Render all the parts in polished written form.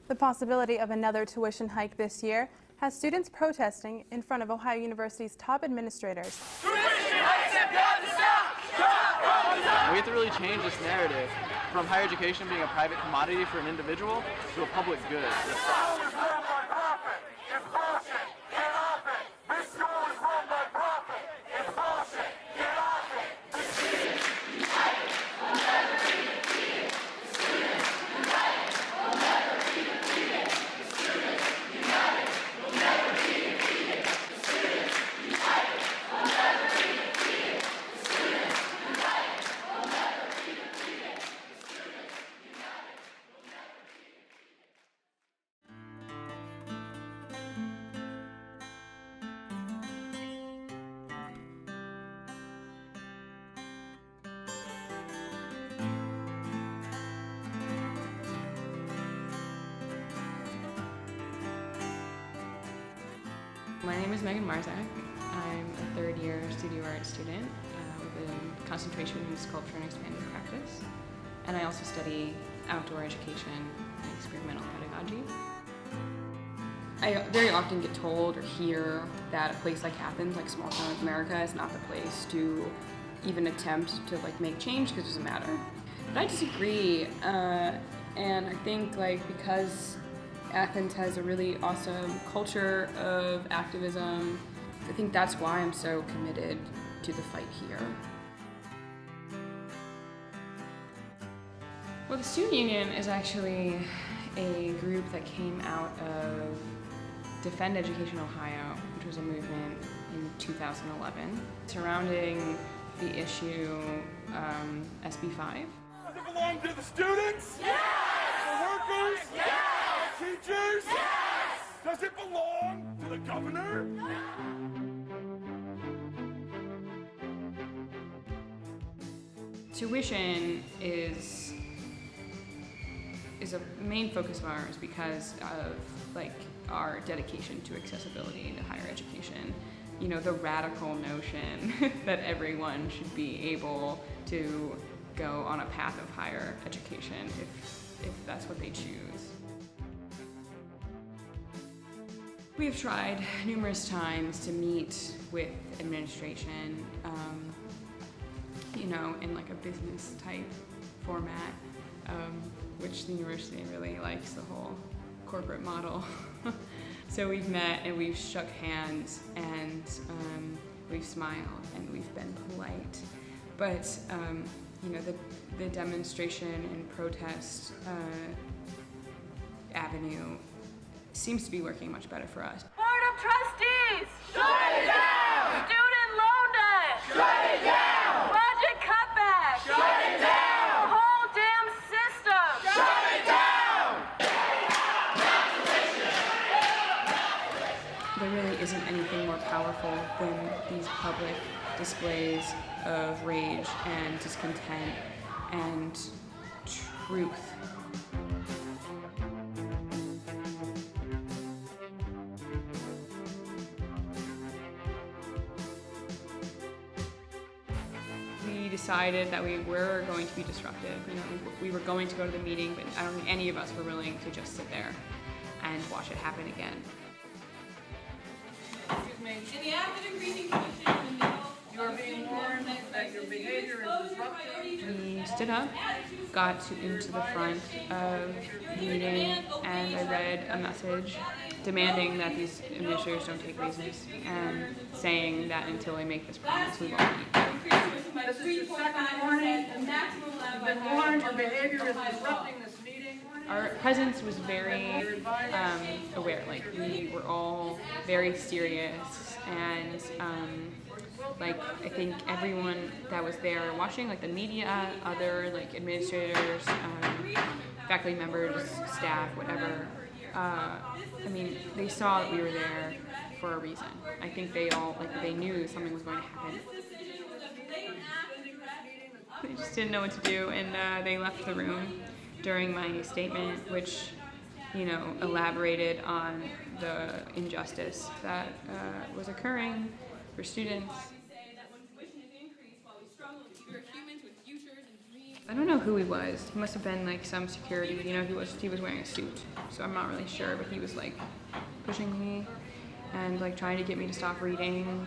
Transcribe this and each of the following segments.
The possibility of another tuition hike this year has students protesting in front of Ohio University's top administrators. Tuition hikes have got to stop! We have to really change this narrative from higher education being a private commodity for an individual to a public good. This school is run by profit. It's bullshit. Get off it. This school is run by profit. It's bullshit. Get off it. My name is Megan Marzak. I'm a third-year studio art student with a concentration in sculpture and expanded practice. And I also study outdoor education and experimental pedagogy. I very often get told or hear that a place like Athens, like small town of America, is not the place to even attempt to make change because it doesn't matter. But I disagree, and I think because Athens has a really awesome culture of activism, I think that's why I'm so committed to the fight here. Well, the Student Union is actually a group that came out of Defend Education Ohio, which was a movement in 2011 surrounding the issue SB 5. Does it belong to the students? Yes! The workers? Yes! Teachers? Yes! Does it belong to the governor? No! Tuition is a main focus of ours because of our dedication to accessibility to higher education. You know, the radical notion that everyone should be able to go on a path of higher education if that's what they choose. We've tried numerous times to meet with administration, in a business type format, which the university really likes the whole corporate model. So we've met and we've shook hands and we've smiled and we've been polite. But the demonstration and protest avenue seems to be working much better for us. Board of Trustees! Shut it down! Student loan debt! Shut it down! Budget cutback! Shut it down! Whole damn system! Shut it down! There really isn't anything more powerful than these public displays of rage and discontent and truth. We decided that we were going to be disruptive. We were going to go to the meeting, but I don't think any of us were willing to just sit there and watch it happen again. Excuse me. In the active increasing condition, you are being warned that your behavior is disruptive. We stood up, got into the front of the meeting, and I read a message demanding that these administrators don't take reasons and saying that until they make this promise, we won't eat. This is your second warning. You've been warned your behavior is disrupting this meeting. Our presence was very aware. We were all very serious, and I think everyone that was there watching, the media, other administrators, faculty members, staff, whatever. They saw that we were there for a reason. I think they all they knew something was going to happen. They just didn't know what to do, and they left the room during my statement, which, elaborated on the injustice that was occurring for students. Say that when tuition is increased while we struggle to keep our humans with futures and dreams I don't know who he was. He must have been like some security, you know, he was wearing a suit, so I'm not really sure, but he was like pushing me and like trying to get me to stop reading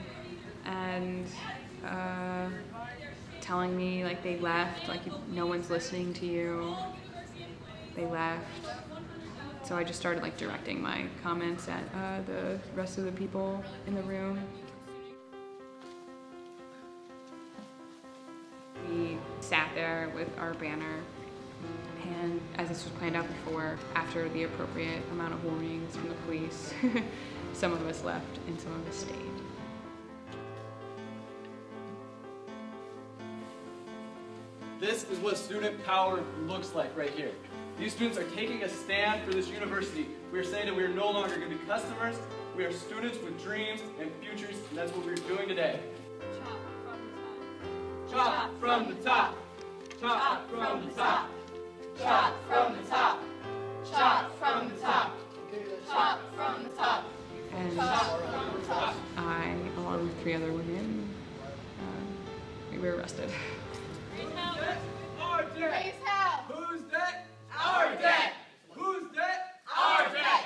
and telling me like they left, like no one's listening to you, they left. So I just started like directing my comments at the rest of the people in the room. We sat there with our banner, and as this was planned out before, after the appropriate amount of warnings from the police, some of us left and some of us stayed. This is what student power looks like right here. These students are taking a stand for this university. We are saying that we are no longer going to be customers. We are students with dreams and futures, and that's what we're doing today. Chop from the top. Chop from the top. Chop from the top. Chop from the top. Chop from the top. And I, along with 3 other women, we were arrested. Our debt. Who's debt? Our debt. Who's debt? Our debt.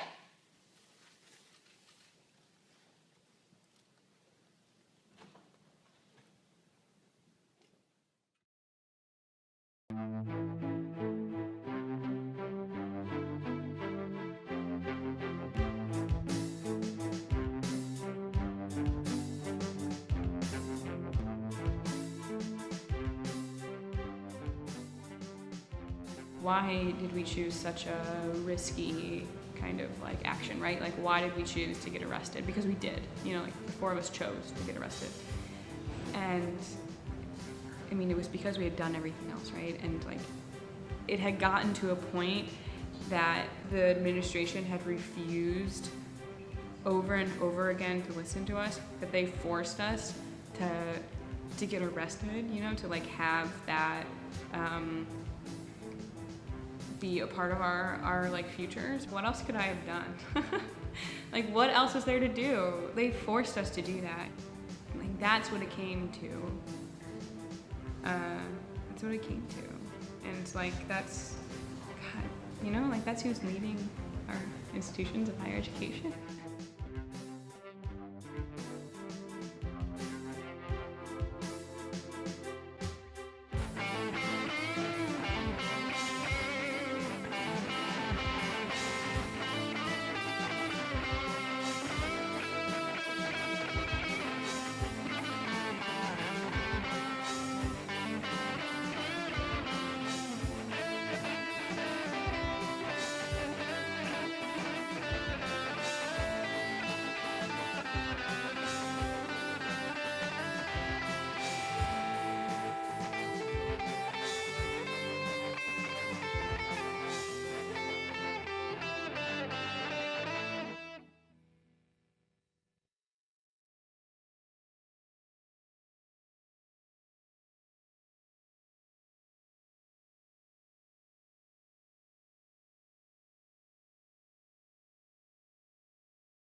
Why did we choose such a risky kind of like action, right? Like why did we choose to get arrested? Because we did, you know, like the 4 of us chose to get arrested. And I mean, it was because we had done everything else, right? And like it had gotten to a point that the administration had refused over and over again to listen to us, that they forced us to get arrested, you know, to like have that be a part of our like futures. What else could I have done? Like what else was there to do? They forced us to do that. Like that's what it came to. That's what it came to. And like that's, God, you know, like that's who's leading our institutions of higher education.